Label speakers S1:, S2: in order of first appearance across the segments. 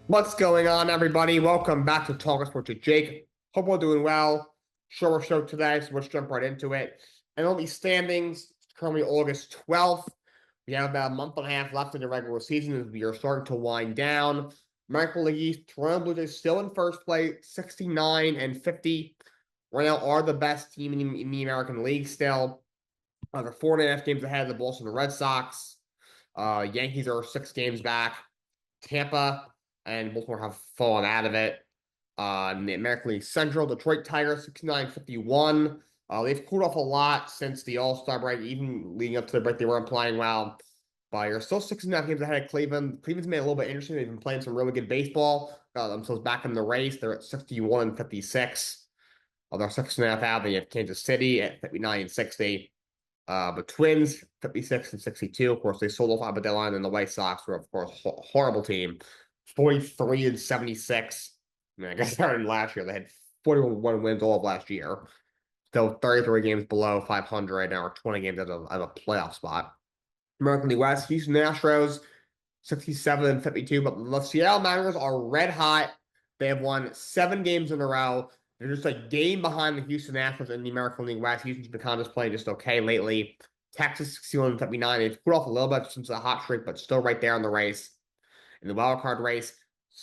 S1: What's going on, everybody? Welcome back to Talkin Sports with Jake. Hope we're doing well. Shorter show today, so let's jump right into it. And only standings, it's currently August 12th. We have about a month and a half left in the regular season as we are starting to wind down. American League East, Toronto Blue Jays still in first place, 69 and 50. Right now are the best team in the American League still. They're 4.5 games ahead of the Boston Red Sox. Yankees are 6 games back. Tampa and Baltimore have fallen out of it. In the American League Central, Detroit Tigers 69-51. They've cooled off a lot since the All-Star break, even leading up to the break, they weren't playing well. But you're still 6.5 games ahead of Cleveland. Cleveland's made it a little bit interesting. They've been playing some really good baseball. Got themselves back in the race. They're at 61-56. They're 6.5 out. They have Kansas City at 59-60. But Twins, 56-62. Of course, they sold off at the deadline, and the White Sox were, of course, a horrible team. 43-76. I mean, I guess starting last year, they had 41 wins all of last year. Still 33 games below 500 right now, or 20 games out of a playoff spot. American League West, Houston Astros, 67-52. But the Seattle Mariners are red hot. They have won 7 games in a row. They're just a game behind the Houston Astros in the American League West. Houston's been kind of just playing just okay lately. Texas 61-59. They've put off a little bit since the hot streak, but still right there in the race. In the wild card race,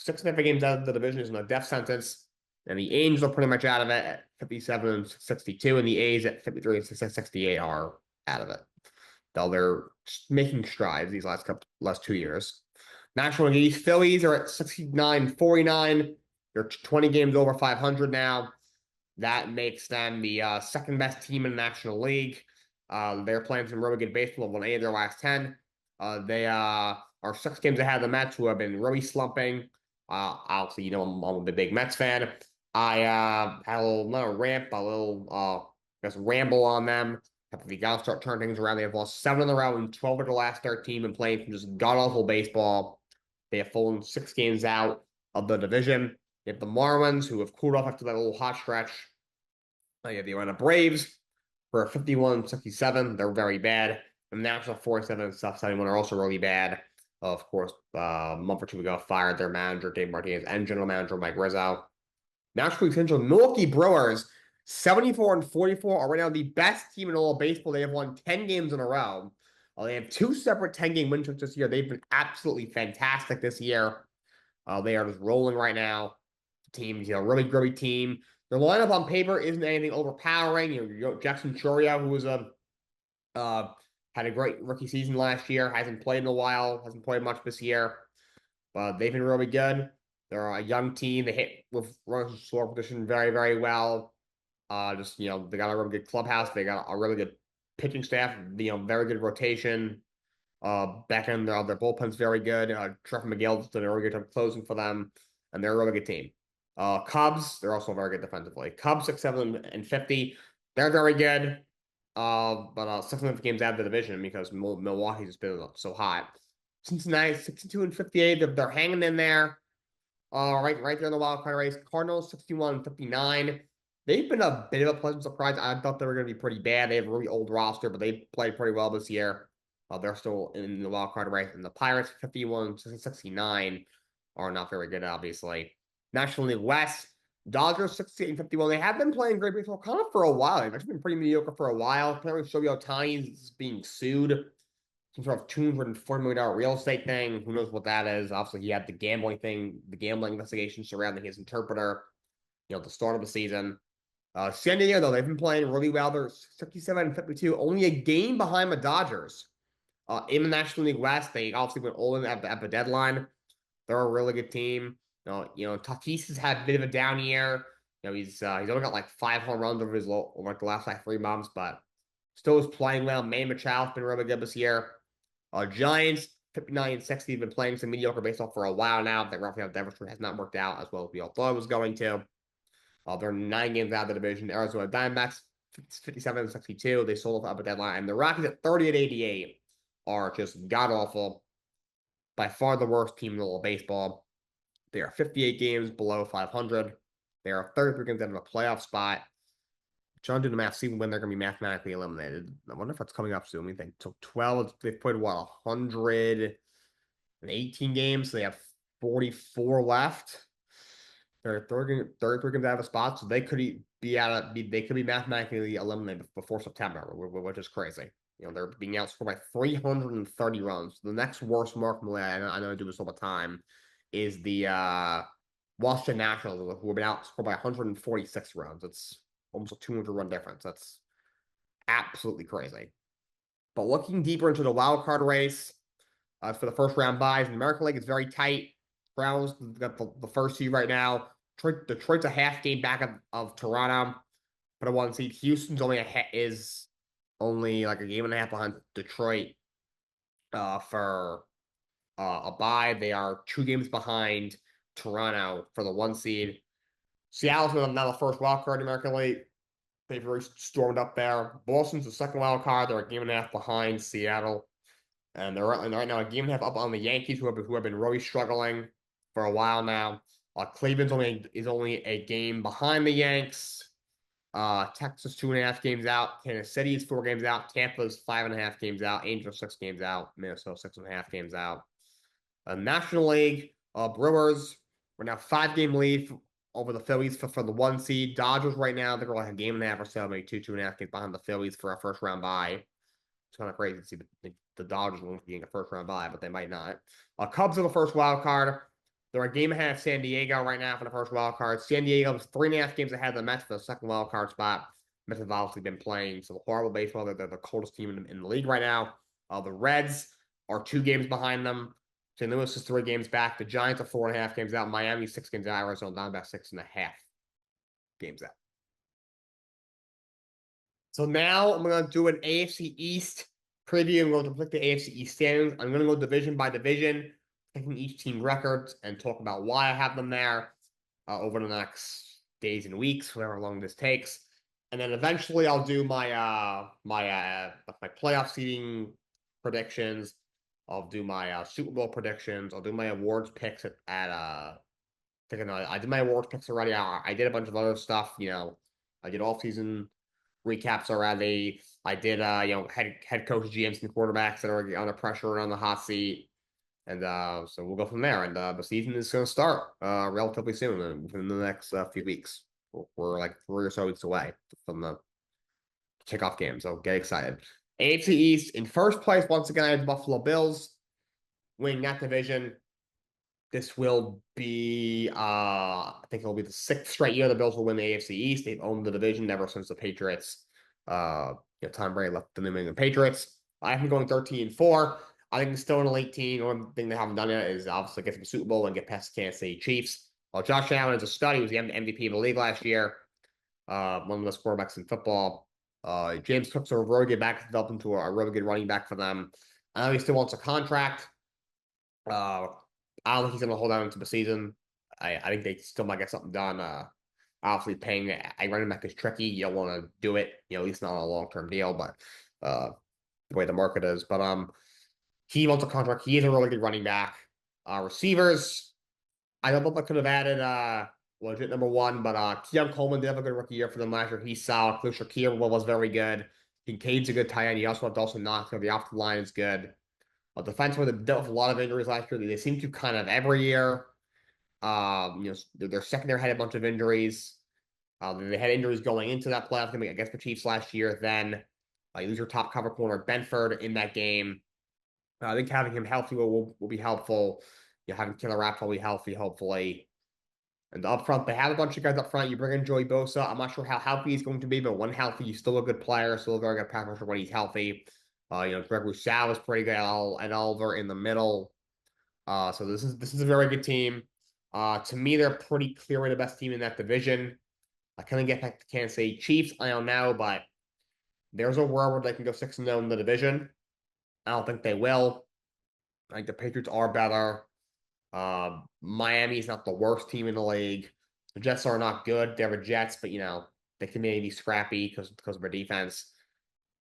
S1: 6.5 games out of the division is in a death sentence. And the Angels are pretty much out of it at 57-62, and the A's at 53-68 are out of it. Though they're making strides these last 2 years. National League East Phillies are at 69-49. They're 20 games over 500 now. That makes them the second best team in the National League. They're playing some really good baseball. Won 8 of their last 10. They are 6 games ahead of the Mets, who have been really slumping. Obviously, I'm a big Mets fan. I had a little, not a rant, but a little, ramble on them. If you got to start turning things around, they have lost 7 in a row and 12 of the last 13 and playing some just god-awful baseball. They have fallen 6 games out of the division. You have the Marlins, who have cooled off after that little hot stretch. You have the Atlanta Braves for 51-67. They're very bad. The National 47 and stuff 71 are also really bad. Of course, a month or two ago, fired their manager, Dave Martinez, and general manager, Mike Rizzo. National League Central, Milwaukee Brewers, 74-44, are right now the best team in all of baseball. They have won 10 games in a row. They have 2 separate 10-game win streaks this year. They've been absolutely fantastic this year. They are just rolling right now. The team's really gritty team. Their lineup on paper isn't anything overpowering. Jackson Choria, who was had a great rookie season last year, hasn't played in a while, hasn't played much this year. But they've been really good. They're a young team. They hit with runners in scoring position very, very well. They got a really good clubhouse. They got a really good pitching staff. Very good rotation. Back end, their bullpen's very good. Trevor McGill's done a really good job closing for them, and they're a really good team. Cubs, they're also very good defensively. Cubs 67-50, they're very good. But 6.5 games out of the division because Milwaukee's just been so hot. Cincinnati 62-58, they're hanging in there. Right there in the wild card race. Cardinals 61-59. They've been a bit of a pleasant surprise. I thought they were going to be pretty bad. They have a really old roster, but they played pretty well this year. They're still in the wild card race. And the Pirates 51-69 are not very good, obviously. National League West, Dodgers 68-51. They have been playing great baseball kind of for a while. They've actually been pretty mediocre for a while. Apparently, Shohei Ohtani is being sued. Some sort of $240 million real estate thing. Who knows what that is? Obviously, he had the gambling thing, the gambling investigation surrounding his interpreter, at the start of the season. San Diego, though, they've been playing really well. They're 67-52, only a game behind the Dodgers. In the National League West, they obviously went all in at the deadline. They're a really good team. Tatis has had a bit of a down year. He's only got like 5 home runs over the last 3 months, but still is playing well. Manny Machado's been really good this year. Giants 59-60 have been playing some mediocre baseball for a while now. That Rafael Devers has not worked out as well as we all thought it was going to. They're 9 games out of the division. Arizona Diamondbacks 57-62. They sold off at the deadline, and the Rockies at 30-88 are just god awful. By far the worst team in all of baseball. They are 58 games below 500. They are 33 games out of a playoff spot. Trying to do the math, see when they're going to be mathematically eliminated. I wonder if that's coming up soon. We think so 12. They've played 118 games. So they have 44 left. They're 33 games out of a spot, so they could they could be mathematically eliminated before September, which is crazy. They're being outscored by 330 runs. The next worst mark in the league, I know I do this all the time, is the Washington Nationals, who have been outscored by 146 runs. It's almost a 200 run difference. That's absolutely crazy. But looking deeper into the wild card race, for the first round buys, the American League is very tight. Browns got the first seed right now. Detroit's a half game back of Toronto, but a one seed. Houston's is only like a game and a half behind Detroit for a bye. They are 2 games behind Toronto for the one seed. Seattle's now the first wild card in the American League. They've really stormed up there. Boston's the second wild card. They're a game and a half behind Seattle. And they're right now a game and a half up on the Yankees, who have been really struggling for a while now. Cleveland's only a game behind the Yanks. Texas 2.5 games out. Kansas City is 4 games out. Tampa's 5.5 games out. Angels 6 games out. Minnesota 6.5 games out. National League, Brewers, we're now 5-game lead over the Phillies for the one seed. Dodgers right now, they're like a game and a half or so, maybe 2.5 games behind the Phillies for a first round bye. It's kind of crazy to see the Dodgers won't be getting a first round bye, but they might not. Cubs are the first wild card. They're a game ahead of San Diego right now for the first wild card. San Diego's 3.5 games ahead of the Mets for the second wild card spot. Mets have obviously been playing some horrible baseball. They're the coldest team in the league right now. The Reds are 2 games behind them. St. Louis is 3 games back. The Giants are 4.5 games out. Miami 6 games out. Arizona Diamondbacks 6.5 games out. So now I'm going to do an AFC East preview. I'm going to pick the AFC East standings. I'm going to go division by division, picking each team records and talk about why I have them there over the next days and weeks, whatever long this takes. And then eventually I'll do my playoff seeding predictions. I'll do my Super Bowl predictions. I'll do my awards picks I did my awards picks already. I did a bunch of other stuff. I did off-season recaps already. I did head coach, GMs, and quarterbacks that are under pressure and on the hot seat. And so we'll go from there. And the season is going to start relatively soon, within the next few weeks. We're like 3 or so weeks away from the kickoff game. So get excited. AFC East in first place once again. I have the Buffalo Bills winning that division. This will be, I think it'll be the 6th straight year the Bills will win the AFC East. They've owned the division ever since the Patriots, Tom Brady left the New England Patriots. I have them going 13-4. I think it's still an elite team. One thing they haven't done yet is obviously get to the Super Bowl and get past the Kansas City Chiefs. Josh Allen is a stud. He was the MVP of the league last year. One of the best quarterbacks in football. James Cook's a really good back, developed into a really good running back for them. I know he still wants a contract. I don't think he's going to hold out into the season. I think they still might get something done. Obviously, paying a running back is tricky. You don't want to do it, at least not on a long-term deal, but the way the market is. But he wants a contract. He is a really good running back. Receivers, I don't know if I could have added legit number 1, but Keon Coleman did have a good rookie year for them last year. He's solid. Khalil Shakir was very good. Kincaid's a good tight end. He also have Dawson Knox, so the off the line is good. Defense where they dealt with a lot of injuries last year. They seem to kind of every year. Their secondary had a bunch of injuries. They had injuries going into that playoff game against the Chiefs last year. Then you lose your top cover corner, Benford, in that game. I think having him healthy will be helpful. Having Killer Rapp will be healthy, hopefully. And up front, they have a bunch of guys up front. You bring in Joey Bosa. I'm not sure how healthy he's going to be, but when healthy, he's still a good player, still a very good pass rusher when he's healthy. Greg Rousseau is pretty good, and Oliver in the middle. So this is a very good team. To me, they're pretty clearly the best team in that division. I couldn't get back to Kansas City Chiefs. I don't know, but there's a world where they can go 6-0 in the division. I don't think they will. I think the Patriots are better. Miami is not the worst team in the league. The Jets are not good. They're the Jets, but they can maybe be scrappy because of their defense.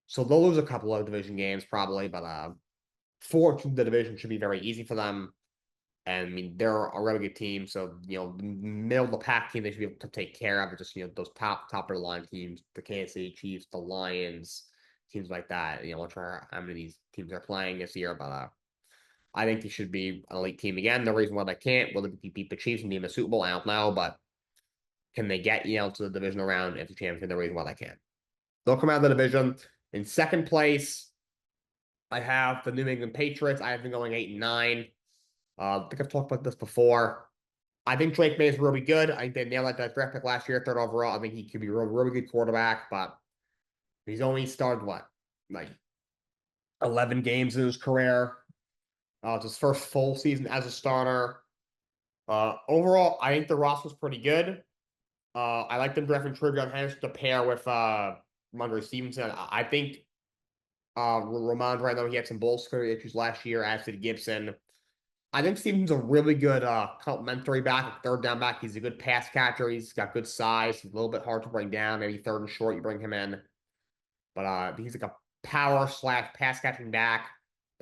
S1: So they'll lose a couple of division games probably, but 4 the division should be very easy for them. And I mean, they're a really good team. So, middle of the pack team they should be able to take care of. Just, those top of the line teams, the Kansas City Chiefs, the Lions, teams like that. I'm not sure how many of these teams are playing this year, but I think they should be an elite team again. The reason why they can't, will they beat the Chiefs and be in the Super Bowl? I don't know, but can they get to the divisional round if the champion? The reason why they can't. They'll come out of the division in second place. I have the New England Patriots. I have them going 8-9. I think I've talked about this before. I think Drake May is really good. I think they nailed that draft pick last year, third overall. I think he could be a really good quarterback, but he's only started what, like 11 games in his career. It's his first full season as a starter. Overall, I think the roster's pretty good. I like them drafting Trivion Henderson to pair with Ramondre Stevenson. I think Ramondre, I know he had some bull security issues last year, as did Gibson. I think Stevenson's a really good complementary back, third down back. He's a good pass catcher. He's got good size. He's a little bit hard to bring down. Maybe third and short, you bring him in. But he's like a power / pass catching back.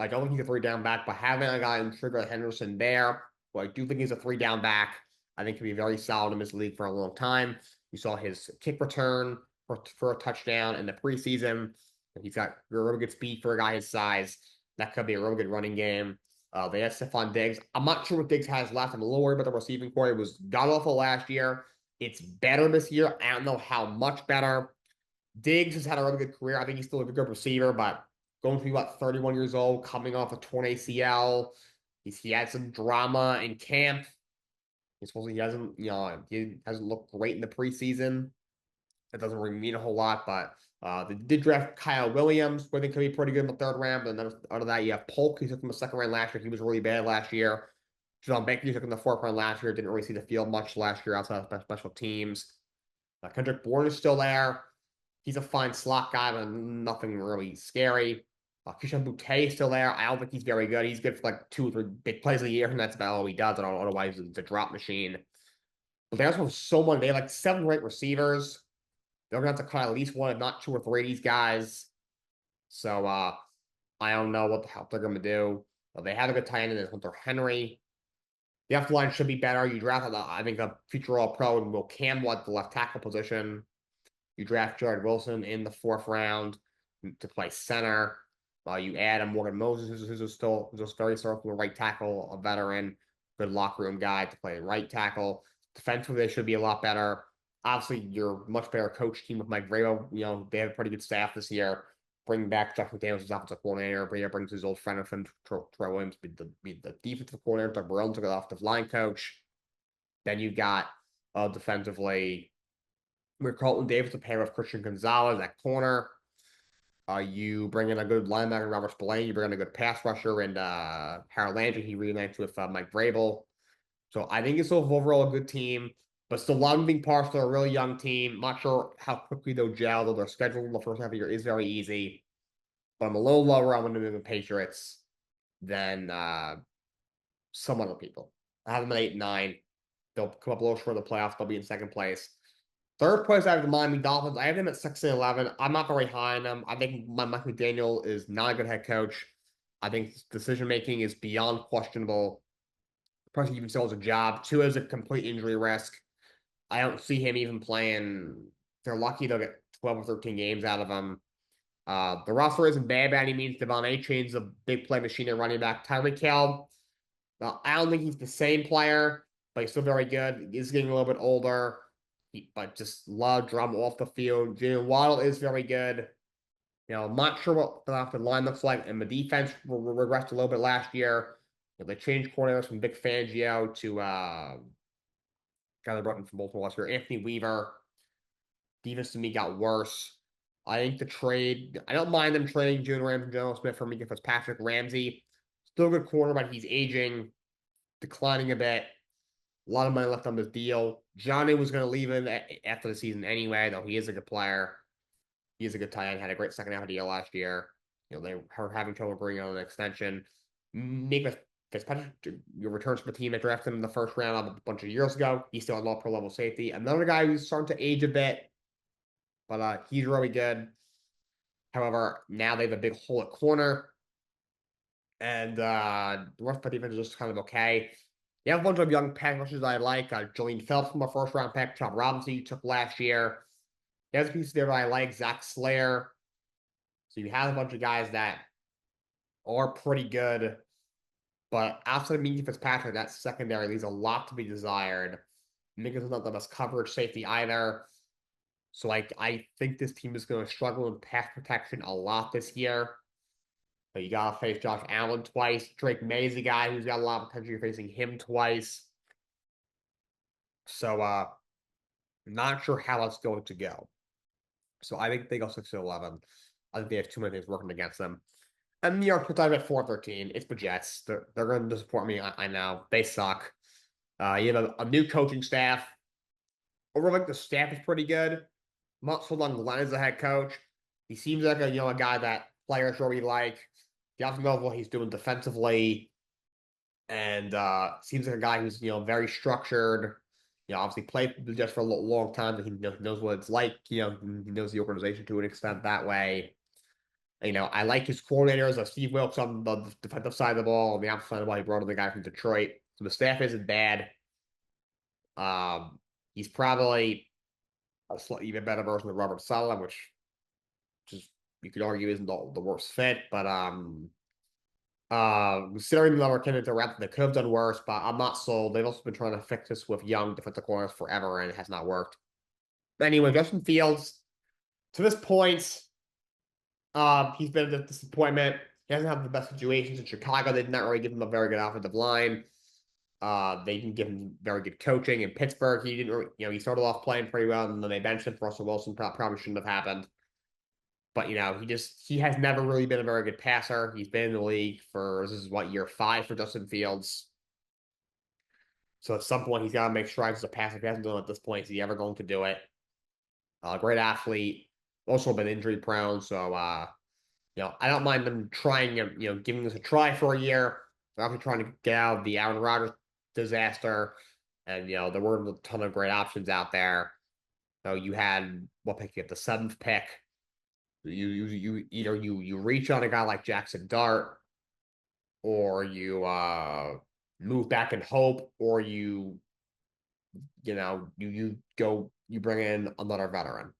S1: I don't think he's a three down back, but having a guy in Trigger Henderson there, who I do think he's a three down back, I think could be very solid in this league for a long time. You saw his kick return for a touchdown in the preseason. He's got really good speed for a guy his size. That could be a really good running game. They have Stephon Diggs. I'm not sure what Diggs has left. I'm a little worried about the receiving core. It was god-awful last year. It's better this year. I don't know how much better. Diggs has had a really good career. I think he's still a good receiver, but going to be about 31 years old, coming off a torn ACL. He had some drama in camp. He hasn't, he hasn't looked great in the preseason. That doesn't really mean a whole lot, but they did draft Kyle Williams, who I think could be pretty good in the third round. And then out of that, you have Polk, who took him the second round last year. He was really bad last year. John Baker, who took him the fourth round last year. Didn't really see the field much last year outside of special teams. Kendrick Bourne is still there. He's a fine slot guy, but nothing really scary. Keyshawn Boutte is still there. I don't think he's very good. He's good for like 2 or 3 big plays a year, and that's about all he does. Otherwise, it's a drop machine. But they also have so many. They have like 7 great receivers. They're gonna have to cut at least one, if not 2 or 3 of these guys. So I don't know what the hell they're gonna do. They have a good tight end in Hunter Henry. The left line should be better. You draft, I think, a future All-Pro and Will Campbell at the left tackle position. You draft Jared Wilson in the 4th round to play center. You add a Morgan Moses, who's still just very from a right tackle, a veteran, good locker room guy to play right tackle. Defensively, they should be a lot better. Obviously, you're a much better coach team with Mike Vrabel. They have a pretty good staff this year. Bring back Josh McDaniels as offensive coordinator. Brings his old friend of him, Troy Williams, be the defensive coordinator. Doug Marrone took the offensive line coach. Then you've got defensively, with Carlton Davis to pair with Christian Gonzalez at corner. You bring in a good linebacker, Robert Spillane. You bring in a good pass rusher, and Harold Landry. He reunites with Mike Vrabel. So I think it's overall a good team, but still a lot of moving parts. They're a really young team. Not sure how quickly they'll gel, though their schedule in the first half of the year is very easy. But I'm a little lower on the New England Patriots than some other people. I have them at 8-9. They'll come up a little short of the playoffs. They'll be in second place. Third place, I have the Miami Dolphins. I have them at 6-11. I'm not very high on them. I think Mike McDaniel is not a good head coach. I think decision making is beyond questionable. Person even still has a job. 2 is a complete injury risk. I don't see him even playing. If they're lucky, they'll get 12 or 13 games out of him. The roster isn't bad by any means. Devon A-Chain's a big play machine and running back. Tyreek Hill, I don't think he's the same player, but he's still very good. He's getting a little bit older, but just love drama off the field. Jalen Waddle is very good. I'm not sure what the offensive line looks like, and the defense regressed a little bit last year. They changed coordinators from Vic Fangio to guy they brought in from Baltimore last year, Anthony Weaver. Defense to me got worse. I think the trade, I don't mind them trading June Rams and General Smith for Mika Fitzpatrick. Ramsey, still a good corner, but he's aging, declining a bit. A lot of money left on this deal. Johnny was going to leave him after the season anyway, though he is a good player. He is a good tight end, had a great second half of the year last year. They were having trouble bringing on an extension. Mika Fitzpatrick returns from the team that drafted him in the first round a bunch of years ago. He's still an all-pro level safety. Another guy who's starting to age a bit, but he's really good. However, now they have a big hole at corner. And the rest of the defense is just kind of okay. You have a bunch of young pass rushers I like. Julian Phelps from a first-round pick. Chop Robinson you took last year. There's pieces there that I like. Zach Slayer. So you have a bunch of guys that are pretty good. But outside of Minka Fitzpatrick, that secondary leaves a lot to be desired. Minka's not the best coverage safety either. So I think this team is going to struggle in pass protection a lot this year. But you got to face Josh Allen twice. Drake May's a guy who's got a lot of potential. You're facing him twice. So not sure how that's going to go. So I think they go 6-11. I think they have too many things working against them. And New York puts out at 4-13. It's the Jets. They're going to disappoint me. I know they suck. You have a new coaching staff. Overall, the staff is pretty good. Not so long Glenn as the head coach. He seems like a guy that players really like. The offensive level he's doing defensively, and seems like a guy who's very structured. Obviously played the Jets for a long time, but he knows what it's like. He knows the organization to an extent that way. I like his coordinators, Steve Wilkes on the defensive side of the ball, on the opposite side of the ball, he brought in the guy from Detroit. So the staff isn't bad. He's probably a slightly even better version of Robert Saleh, which just you could argue isn't the worst fit, but considering the number candidates around, they could have done worse, but I'm not sold. They've also been trying to fix this with young defensive corners forever, and it has not worked. Anyway, Justin Fields, to this point, he's been a disappointment. He hasn't had the best situations in Chicago. They did not really give him a very good offensive line. They didn't give him very good coaching. In Pittsburgh, he didn't really, he started off playing pretty well, and then they benched him for Russell Wilson. Probably shouldn't have happened. But he has never really been a very good passer. He's been in the league for this is what year 5 for Justin Fields. So at some point he's got to make strides as a passer. If he hasn't done it at this point, is he ever going to do it? Great athlete, also been injury prone. So I don't mind them trying giving this a try for a year. They're obviously trying to get out of the Aaron Rodgers disaster, and there weren't a ton of great options out there. So you had what pick? You get the 7th pick. You either you reach on a guy like Jackson Dart, or you move back and hope, or you bring in another veteran,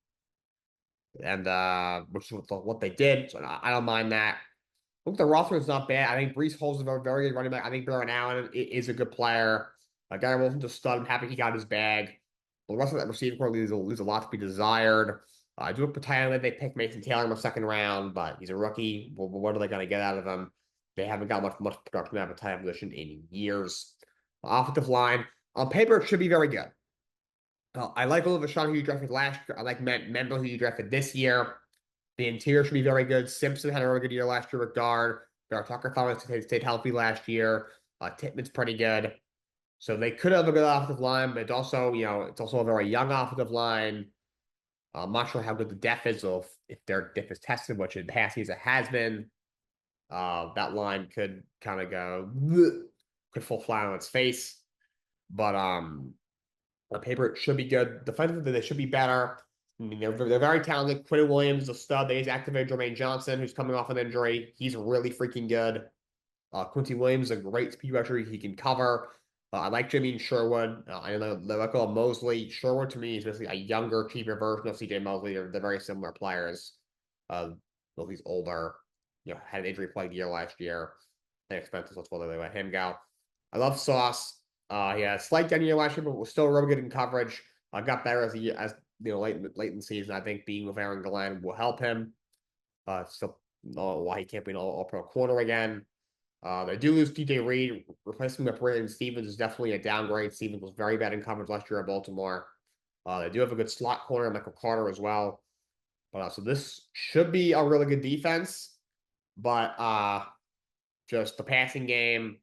S1: and which is what they did. So I don't mind that. I think the roster is not bad. I think Brees Hall's a very good running back. I think Baron Allen is a good player. Gary Wilson's a stud. I'm happy he got his bag. But the rest of that receiving core leaves a lot to be desired. I do pretend that they picked Mason Taylor in the 2nd round, but he's a rookie. Well, what are they going to get out of him? They haven't got much production out of a tight position in years. Offensive line, on paper, it should be very good. I like Oliver Shawn, who you drafted last year. I like Mendel, who you drafted this year. The interior should be very good. Simpson had a really good year last year with guard. Tucker Thomas stayed healthy last year. Tittman's pretty good. So they could have a good offensive line, but it's also a very young offensive line. I'm not sure how good the depth is, or if their depth is tested, which in past season has been. That line could kind of could fall flat on its face. But on paper, it should be good. Defensively, they should be better. I mean, they're very talented. Quinn Williams is a stud. They just activated Jermaine Johnson, who's coming off an injury. He's really freaking good. Quincy Williams is a great speed rusher. He can cover. I like Jimmy Sherwood. I know they like Mosley. Sherwood to me is basically a younger, cheaper version of CJ Mosley. They're very similar players. Mosley's older. Had an injury plagued year last year. They expensive, so that's why they let him go. I love Sauce. He had a slight down year last year, but was still really good in coverage. Got better as late in the season. I think being with Aaron Glenn will help him. Still know why he can't be an all-pro corner again. They do lose DJ Reed. Replacing him with Brandon Stevens is definitely a downgrade. Stevens was very bad in coverage last year at Baltimore. They do have a good slot corner, Michael Carter, as well. But so this should be a really good defense. But just the passing game,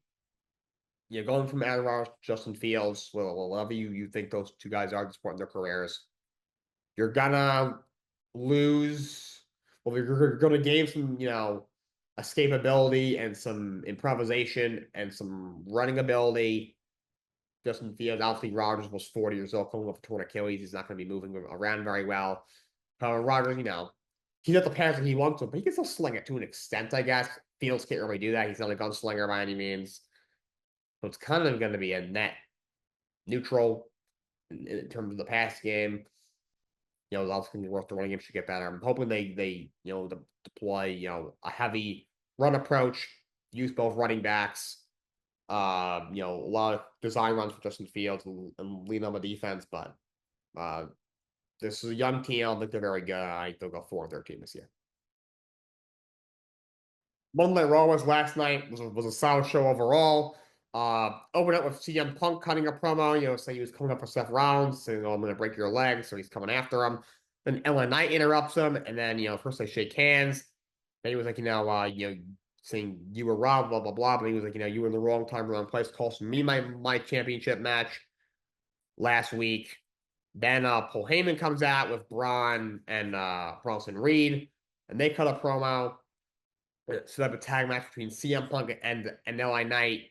S1: going from Aaron Rodgers to Justin Fields, whatever you think those two guys are at this point in their careers, you're gonna lose. Well, you're gonna gain some, escapability and some improvisation and some running ability. Justin Fields, obviously Rodgers was 40 years old, coming off a torn Achilles. He's not going to be moving around very well. However, Rodgers, he's not the passer he wants to, but he can still sling it to an extent, I guess. Fields can't really do that. He's not a gunslinger by any means. So it's kind of going to be a net neutral in terms of the pass game. Obviously the running game should get better. I'm hoping they deploy, a heavy run approach, use both running backs. A lot of design runs for Justin Fields and lean on the defense, but this is a young team. I don't think they're very good. I think they'll go 4-13 this year. Monday Night Raw was last night. Was a solid show overall. Opened up with CM Punk cutting a promo, saying he was coming up for Seth Rollins, saying, "Oh, I'm going to break your leg," so he's coming after him. Then LA Knight interrupts him, and then first they shake hands. Then he was like, saying you were robbed, blah blah blah. But he was like, you were in the wrong time, wrong place, costing me my championship match last week. Then Paul Heyman comes out with Braun and Bronson Reed, and they cut a promo. So that a tag match between CM Punk and LA Knight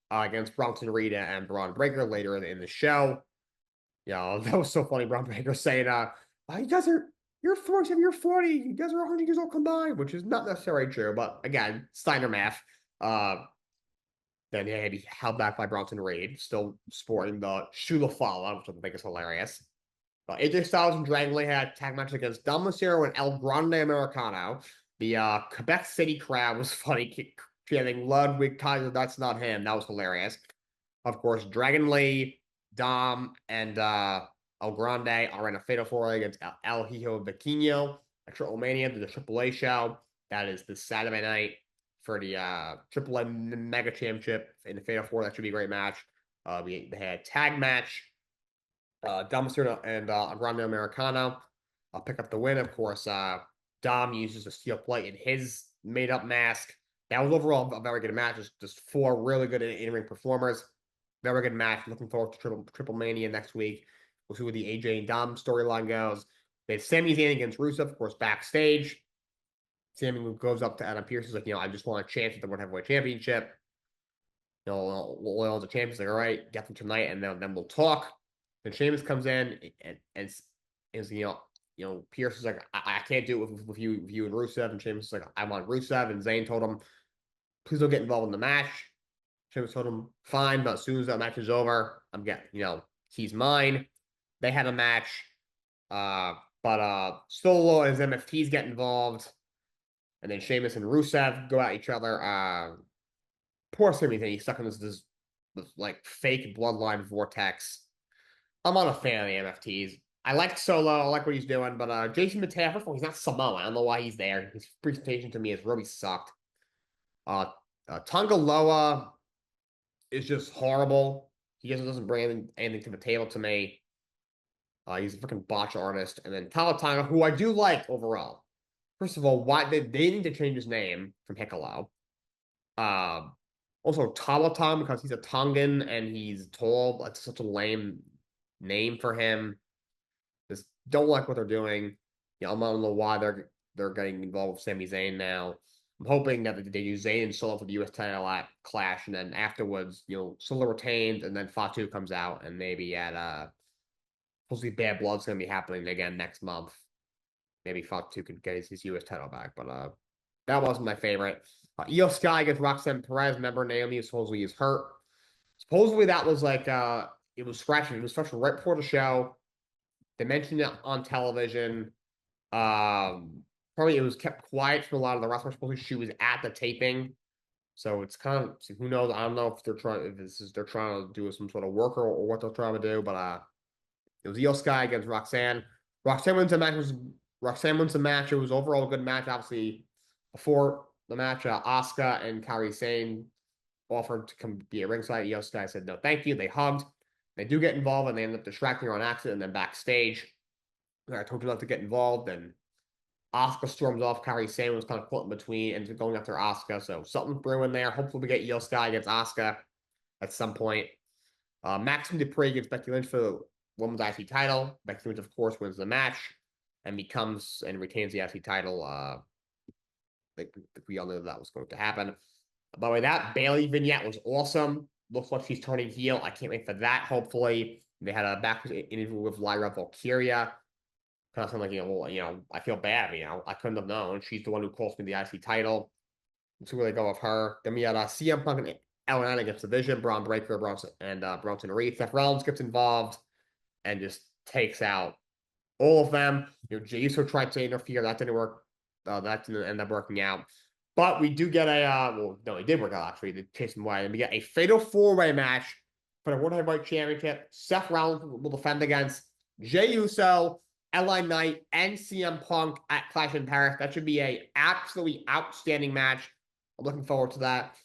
S1: against Bronson Reed and Braun Breaker later in the show. Yeah, that was so funny. Braun Breaker saying, you guys are you're 47, you're 40, you guys are 100 years old combined," which is not necessarily true, but again, Steiner math. Then he had to be held back by Bronson Reed, still sporting the Shula Fala, which I think is hilarious. AJ Styles and Dragon Lee had tag match against Dom Mysterio and El Grande Americano. The Quebec City crowd was funny, chanting Ludwig Kaiser, that's not him. That was hilarious. Of course, Dragon Lee, Dom, and El Grande are in a fatal four against El Hijo Vikingo at Triple Mania, the AAA show. That is this Saturday night for the AAA Mega Championship in the fatal four. That should be a great match. They had a tag match. Dom Mysterio and Grande Americano pick up the win. Of course, Dom uses a steel plate in his made-up mask. That was overall a very good match. Just four really good in-ring performers. Very good match. Looking forward to Triple Mania next week. We'll see where the AJ and Dom storyline goes. They have Sami Zayn against Rusev, of course, backstage. Sami goes up to Adam Pearce. He's like, I just want a chance at the World Heavyweight Championship. Loyal to champions. Like, all right, get them tonight, and then we'll talk. Then Sheamus comes in and is Pierce is like, I can't do it with you and Rusev, and Sheamus is like, I want Rusev, and Zayn told him, please don't get involved in the match. Sheamus told him, fine, but as soon as that match is over, I'm getting, he's mine. They had a match, but Solo and his MFTs get involved, and then Sheamus and Rusev go at each other. Poor Sami Zayn, he's stuck in this like fake bloodline vortex. I'm not a fan of the MFTs. I like Solo. I like what he's doing, but Jason Mateo, first of all, he's not Samoa. I don't know why he's there. His presentation to me has really sucked. Tonga Loa is just horrible. He just doesn't bring anything to the table to me. He's a freaking botch artist. And then Tonga, who I do like overall. First of all, why they need to change his name from Hikalo. Also, Talaton, because he's a Tongan and he's tall. That's such a lame name for him. Just don't like what they're doing. I don't know why they're getting involved with Sami Zayn now. I'm hoping that they use Zayn and Solo for the U.S. title at Clash, and then afterwards, Solo retained, and then Fatu comes out, and maybe at supposedly Bad Blood's going to be happening again next month. Maybe Fatu could get his U.S. title back, but that wasn't my favorite. Io Sky against Roxanne Perez. Remember, Naomi supposedly is hurt. Supposedly that was like it was scratching. It was scratching right before the show. They mentioned it on television. Probably it was kept quiet from a lot of the wrestlers. Supposedly she was at the taping, so it's kind of who knows. I don't know if they're trying to do some sort of worker or what they're trying to do. But it was Io Sky against Roxanne. Roxanne wins the match. It was overall a good match. Obviously, before the match, Asuka and Kairi Sane offered to come be at ringside. Io Sky said no, thank you. They hugged. They do get involved, and they end up distracting her on accident. And then backstage, I told you not to get involved. And Asuka storms off. Kairi Sane was kind of caught in between and going after Asuka. So something's brewing there. Hopefully, we get Io Sky against Asuka at some point. Maxim Dupree against Becky Lynch for the Women's IC title. Becky Lynch, of course, wins the match and becomes and retains the IC title. We all knew that was going to happen. By the way, that Bayley vignette was awesome. Looks like she's turning heel. I can't wait for that, hopefully. They had a back interview with Lyra Valkyria. Kind of sound like, I feel bad, I couldn't have known. She's the one who cost me the IC title. Let's see where they go with her. Then we had CM Punk and LN against Division, Braun Breaker, Bronson Reed. Seth Rollins gets involved and just takes out all of them. Jey Uso tried to interfere. That didn't work. That didn't end up working out. But we do get a well, no, it did work out actually. The Chase White, and we get a fatal four-way match for the World Heavyweight Championship. Seth Rollins will defend against Jey Uso, LA Knight, and CM Punk at Clash in Paris. That should be a absolutely outstanding match. I'm looking forward to that.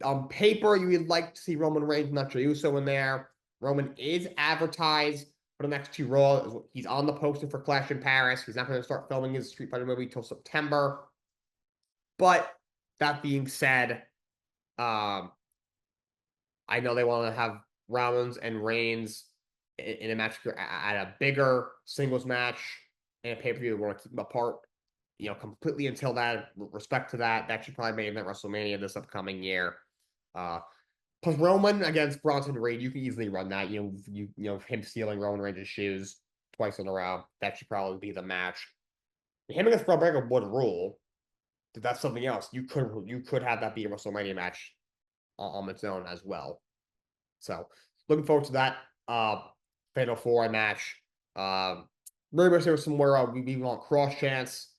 S1: On paper, you would like to see Roman Reigns, not Jey Uso, in there. Roman is advertised for the next two Raw. He's on the poster for Clash in Paris. He's not going to start filming his Street Fighter movie till September. But that being said, I know they want to have Rollins and Reigns in a match at a bigger singles match in a pay-per-view. They want to keep them apart, completely until that. Respect to that. That should probably be at WrestleMania this upcoming year. Plus Roman against Bronson Reed, you can easily run that. Him stealing Roman Reigns' shoes twice in a row. That should probably be the match. Him against Braun Breaker would rule. That's something else. You could have that be a WrestleMania match on its own as well. So looking forward to that Fatal 4 match. Really wish there was some more we want cross chance.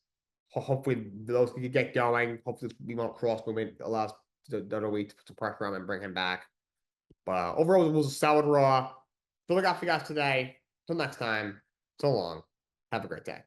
S1: Hopefully those can get going. Hopefully we want cross movement allows the other week to put pressure on him and bring him back. But overall, it was a solid Raw. So look out for you guys today. Till next time. So long. Have a great day.